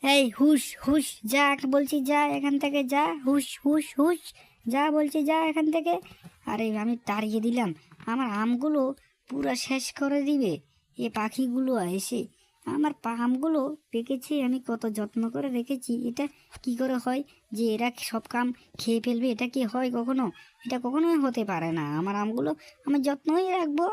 এই হুশ হুশ, যা বলছি, যা এখান থেকে যা, হুশ হুশ হুশ, যা বলছি যা এখান থেকে। আরে আমি তাড়িয়ে দিলাম, আমার আমগুলো পুরা শেষ করে দিবে এ পাখিগুলো এসে। আমার আমগুলো পেকেছে, আমি কত যত্ন করে রেখেছি, এটা কি করে হয় যে এরা সব কাম খেয়ে ফেলবে? এটা কি হয় কখনো? এটা কখনোই হতে পারে না। আমার আমগুলো আমি যত্নই রাখবো।